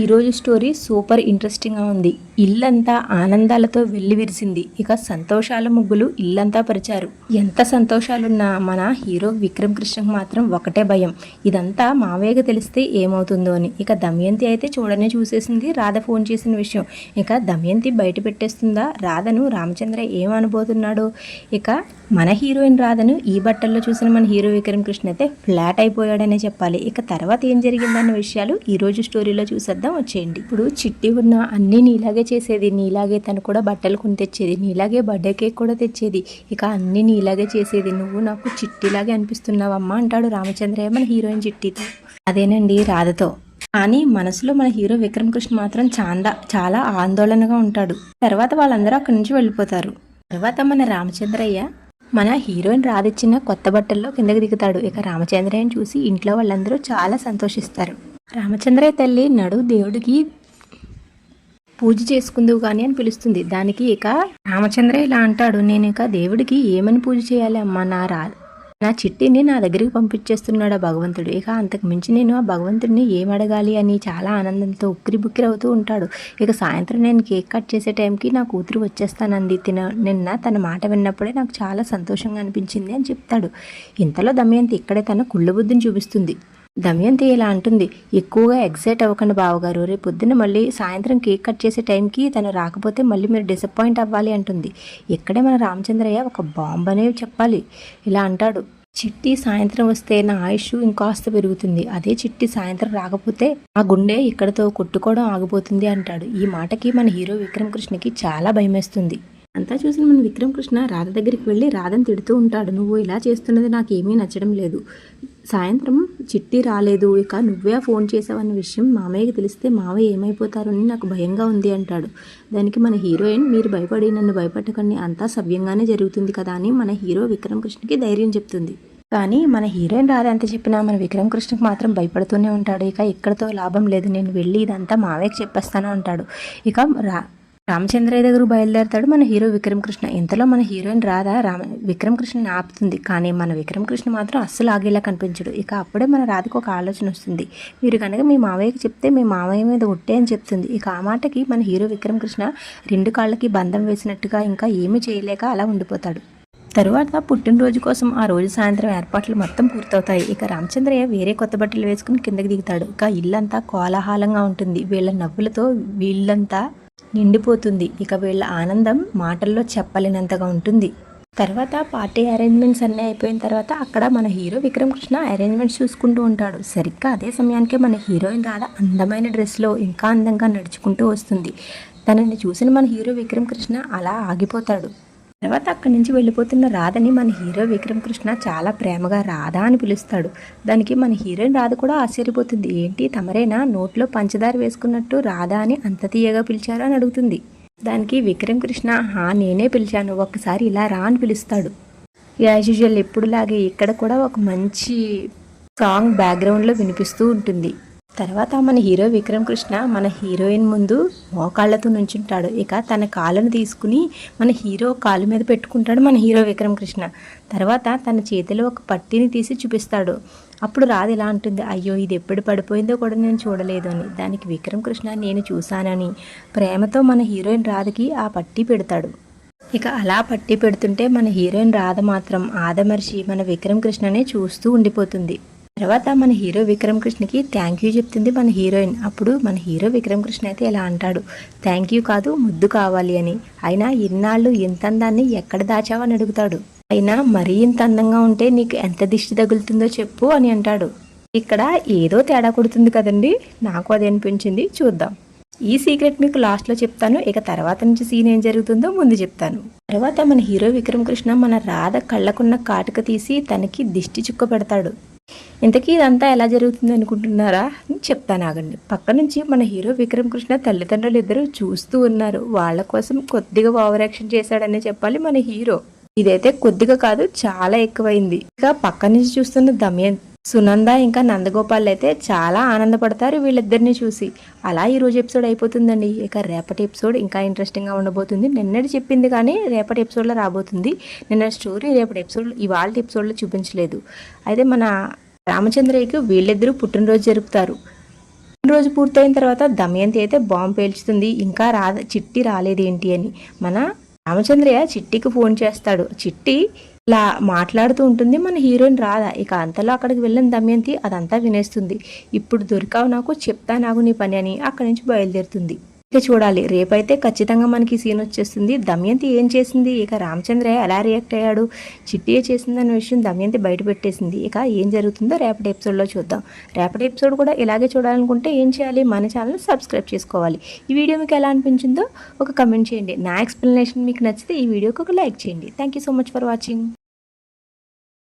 ఈరోజు story super ఇంట్రెస్టింగ్గా ఉంది. ఇల్లంతా ఆనందాలతో వెల్లివిరిసింది. ఇక సంతోషాల ముగ్గులు ఇల్లంతా పరిచారు. ఎంత సంతోషాలున్నా మన హీరో విక్రమ్ కృష్ణకు మాత్రం ఒకటే భయం, ఇదంతా మావయ్యకి తెలిస్తే ఏమవుతుందో అని. ఇక దమయంతి అయితే చూడనే చూసేసింది రాధ ఫోన్ చేసిన విషయం. ఇక దమయంతి బయట పెట్టేస్తుందా రాధను రామచంద్ర ఏమనబోతున్నాడో. ఇక మన హీరోయిన్ రాధను ఈ బట్టల్లో చూసిన మన హీరో విక్రమ్ కృష్ణ అయితే ఫ్లాట్ అయిపోయాడనే చెప్పాలి. ఇక తర్వాత ఏం జరిగిందన్న విషయాలు ఈరోజు స్టోరీలో చూసేద్దాం వచ్చేయండి. ఇప్పుడు చిట్టి ఉన్న అన్నీ నీలాగే చేసేది, నీలాగే తను కూడా బట్టలు కొని తెచ్చేది, నీలాగే బర్త్డే కేక్ కూడా తెచ్చేది, ఇక అన్నీ నీలాగే చేసేది, నువ్వు నాకు చిట్టిలాగే అనిపిస్తున్నావమ్మా అంటాడు రామచంద్రయ్య మన హీరోయిన్ చిట్టితో. అదేనండి రాధతో. కానీ మనసులో మన హీరో విక్రమ్ కృష్ణ మాత్రం చాలా ఆందోళనగా ఉంటాడు. తర్వాత వాళ్ళందరూ అక్కడి నుంచి వెళ్ళిపోతారు. తర్వాత మన రామచంద్రయ్య మన హీరోయిన్ రాధిచ్చిన కొత్త బట్టల్లో కిందకి దిగుతాడు. ఇక రామచంద్రయ్యని చూసి ఇంట్లో వాళ్ళందరూ చాలా సంతోషిస్తారు. రామచంద్రయ్య తల్లి నడు దేవుడికి పూజ చేసుకుందువు కానీ అని పిలుస్తుంది. దానికి ఇక రామచంద్రయ్య ఇలా అంటాడు, నేను ఇక దేవుడికి ఏమని పూజ చేయాలి అమ్మా, నా చిట్టిని నా దగ్గరికి పంపించేస్తున్నాడు ఆ భగవంతుడు. ఇక అంతకు మించి నేను ఆ భగవంతుడిని ఏమడగాలి అని చాలా ఆనందంతో ఉక్కిరి బుక్కిరి అవుతూ ఉంటాడు. ఇక సాయంత్రం నేను కేక్ కట్ చేసే టైంకి నా కూతురు వచ్చేస్తానంది, నిన్న తన మాట విన్నప్పుడే నాకు చాలా సంతోషంగా అనిపించింది అని చెప్తాడు. ఇంతలో దమయంతి ఇక్కడే తన కుళ్ళబుద్ధిని చూపిస్తుంది. దమయంతి ఇలా అంటుంది, ఎక్కువగా ఎగ్జైట్ అవ్వకండి బావగారు, రేపు పొద్దున్న మళ్ళీ సాయంత్రం కేక్ కట్ చేసే టైంకి తను రాకపోతే మళ్ళీ మీరు డిసప్పాయింట్ అవ్వాలి అంటుంది. ఇక్కడే మన రామచంద్రయ్య ఒక బాంబ్ అనేవి చెప్పాలి. ఇలా అంటాడు, చిట్టి సాయంత్రం వస్తే నా ఆయుష్ ఇంకాస్త పెరుగుతుంది, అదే చిట్టి సాయంత్రం రాకపోతే ఆ గుండె ఇక్కడతో కొట్టుకోవడం ఆగిపోతుంది అంటాడు. ఈ మాటకి మన హీరో విక్రమ్ కృష్ణకి చాలా భయమేస్తుంది. అంతా చూసిన మన విక్రమ్ కృష్ణ రాధ దగ్గరికి వెళ్ళి రాధను తిడుతూ ఉంటాడు, నువ్వు ఇలా చేస్తున్నది నాకేమీ నచ్చడం లేదు, సాయంత్రం చిట్టి రాలేదు, ఇక నువ్వే ఫోన్ చేసావన్న విషయం మామయ్యకి తెలిస్తే మావయ్య ఏమైపోతారని నాకు భయంగా ఉంది అంటాడు. దానికి మన హీరోయిన్, మీరు భయపడి నన్ను భయపెట్టకండి, అంతా సవ్యంగానే జరుగుతుంది కదా అని మన హీరో విక్రమ్ కృష్ణకి ధైర్యం చెప్తుంది. కానీ మన హీరోయిన్ రాధ ఎంత చెప్పినా మన విక్రమ్ కృష్ణకి మాత్రం భయపడుతూనే ఉంటాడు. ఇక ఇక్కడతో లాభం లేదు, నేను వెళ్ళి ఇదంతా మావయ్యకి చెప్పేస్తాను అంటాడు. ఇక రామచంద్రయ్య దగ్గర బయలుదేరతాడు మన హీరో విక్రమ్ కృష్ణ. ఇంతలో మన హీరోయిన్ రాధ విక్రమ్ కృష్ణని ఆపుతుంది. కానీ మన విక్రమ్ కృష్ణ మాత్రం అస్సలు ఆగేలా కనిపించడు. ఇక అప్పుడే మన రాధకు ఒక ఆలోచన వస్తుంది, మీరు కనుక మీ మావయ్యకి చెప్తే మీ మావయ్య మీద ఒట్టే అని చెప్తుంది. ఇక ఆ మాటకి మన హీరో విక్రమ్ కృష్ణ రెండు కాళ్ళకి బంధం వేసినట్టుగా ఇంకా ఏమీ చేయలేక అలా ఉండిపోతాడు. తరువాత పుట్టినరోజు కోసం ఆ రోజు సాయంత్రం ఏర్పాట్లు మొత్తం పూర్తవుతాయి. ఇక రామచంద్రయ్య వేరే కొత్త బట్టలు వేసుకుని కిందకి దిగుతాడు. ఇక ఇల్లంతా కోలాహలంగా ఉంటుంది. వీళ్ళ నవ్వులతో వీళ్ళంతా నిండిపోతుంది. ఇక వీళ్ళ ఆనందం మాటల్లో చెప్పలేనంతగా ఉంటుంది. తర్వాత పార్టీ అరేంజ్మెంట్స్ అన్నీ అయిపోయిన తర్వాత అక్కడ మన హీరో విక్రమ్ కృష్ణ అరేంజ్మెంట్స్ చూసుకుంటూ ఉంటాడు. సరిగ్గా అదే సమయానికే మన హీరోయిన్ రాధ అందమైన డ్రెస్లో ఇంకా అందంగా నడుచుకుంటూ వస్తుంది. తనని చూసిన మన హీరో విక్రమ్ కృష్ణ అలా ఆగిపోతాడు. తర్వాత అక్కడి నుంచి వెళ్ళిపోతున్న రాధని మన హీరో విక్రమ్ కృష్ణ చాలా ప్రేమగా రాధా అని పిలుస్తాడు. దానికి మన హీరోయిన్ రాధ కూడా ఆశ్చర్యపోతుంది, ఏంటి తమరేనా నోట్లో పంచదార వేసుకున్నట్టు రాధా అని అంత తీయగా పిలిచారు అని అడుగుతుంది. దానికి విక్రమ్ కృష్ణ, నేనే పిలిచాను, ఒక్కసారి ఇలా రా అని పిలుస్తాడు. యాజ్ యూజువల్ ఎప్పుడులాగే ఇక్కడ కూడా ఒక మంచి సాంగ్ బ్యాక్గ్రౌండ్లో వినిపిస్తూ ఉంటుంది. తర్వాత మన హీరో విక్రమ్ కృష్ణ మన హీరోయిన్ ముందు మోకాళ్ళతో నుంచుంటాడు. ఇక తన కాళ్ళను తీసుకుని మన హీరో కాళ్ళ మీద పెట్టుకుంటాడు మన హీరో విక్రమ్ కృష్ణ. తర్వాత తన చేతిలో ఒక పట్టీని తీసి చూపిస్తాడు. అప్పుడు రాధ ఇలా అంటుంది, అయ్యో ఇది ఎప్పుడు పడిపోయిందో కూడా నేను చూడలేదు అని. దానికి విక్రమ్ కృష్ణ, నేను చూశానని ప్రేమతో మన హీరోయిన్ రాధకి ఆ పట్టీ పెడతాడు. ఇక అలా పట్టీ పెడుతుంటే మన హీరోయిన్ రాధ మాత్రం ఆదమర్చి మన విక్రమ్ కృష్ణనే చూస్తూ ఉండిపోతుంది. తర్వాత మన హీరో విక్రమ్ కృష్ణకి థ్యాంక్ యూ చెప్తుంది మన హీరోయిన్. అప్పుడు మన హీరో విక్రమ్ కృష్ణ అయితే ఇలా అంటాడు, థ్యాంక్ యూ కాదు ముద్దు కావాలి అని. అయినా ఇన్నాళ్ళు ఇంత అందాన్ని ఎక్కడ దాచావని అడుగుతాడు. అయినా మరీ ఇంత అందంగా ఉంటే నీకు ఎంత దిష్టి తగులుతుందో చెప్పు అని అంటాడు. ఇక్కడ ఏదో తేడా కొడుతుంది కదండి, నాకు అది అనిపించింది, చూద్దాం. ఈ సీక్రెట్ మీకు లాస్ట్లో చెప్తాను. ఇక తర్వాత నుంచి సీన్ ఏం జరుగుతుందో ముందు చెప్తాను. తర్వాత మన హీరో విక్రమ్ కృష్ణ మన రాధ కళ్ళకున్న కాటుక తీసి తనకి దిష్టి చుక్క పెడతాడు. ఇంతకీ ఇదంతా ఎలా జరుగుతుంది అనుకుంటున్నారా, చెప్తాను ఆగండి. పక్క నుంచి మన హీరో విక్రమ్ కృష్ణ తల్లిదండ్రులు ఇద్దరు చూస్తూ ఉన్నారు. వాళ్ళ కోసం కొద్దిగా ఓవర్ యాక్షన్ చేశాడనే చెప్పాలి మన హీరో. ఇదైతే కొద్దిగా కాదు, చాలా ఎక్కువైంది. ఇక పక్క నుంచి చూస్తున్న దమయంతి, సునంద ఇంకా నందగోపాల్ అయితే చాలా ఆనందపడతారు వీళ్ళిద్దరిని చూసి. అలా ఈరోజు ఎపిసోడ్ అయిపోతుందండి. ఇక రేపటి ఎపిసోడ్ ఇంకా ఇంట్రెస్టింగ్గా ఉండబోతుంది. నిన్నటి చెప్పింది కానీ రేపటి ఎపిసోడ్లో రాబోతుంది. నిన్న స్టోరీ రేపటి ఎపిసోడ్లో ఇవాళ ఎపిసోడ్లో చూపించలేదు. అయితే మన రామచంద్రయ్యకి వీళ్ళిద్దరూ పుట్టినరోజు జరుపుతారు. రోజు పూర్తయిన తర్వాత దమయంతి అయితే బాంబు పేల్చుతుంది. ఇంకా చిట్టి రాలేదేంటి అని. మన రామచంద్రయ్య చిట్టికి ఫోన్ చేస్తాడు. చిట్టి ఇలా మాట్లాడుతూ ఉంటుంది. మన హీరోయిన్ రాధ ఇక అంతలో అక్కడికి వెళ్ళిన దమయంతి అదంతా వినేస్తుంది. ఇప్పుడు దొరికావు నాకు, చెప్తా నాకు నీ పని అని అక్కడి నుంచి బయలుదేరుతుంది. ఇక చూడాలి రేపైతే ఖచ్చితంగా మనకి సీన్ వచ్చేస్తుంది. దమయంతి ఏం చేసింది, ఇక రామచంద్రయ్య ఎలా రియాక్ట్ అయ్యాడు, చిట్టియే చేసిందన్న విషయం దమయంతి బయట పెట్టేసింది. ఇక ఏం జరుగుతుందో రేపటి ఎపిసోడ్లో చూద్దాం. రేపటి ఎపిసోడ్ కూడా ఇలాగే చూడాలనుకుంటే ఏం చేయాలి, మన ఛానల్ సబ్స్క్రైబ్ చేసుకోవాలి. ఈ వీడియో మీకు ఎలా అనిపించిందో ఒక కమెంట్ చేయండి. నా ఎక్స్ప్లెనేషన్ మీకు నచ్చితే ఈ వీడియోకి ఒక లైక్ చేయండి. Thank you so much for watching.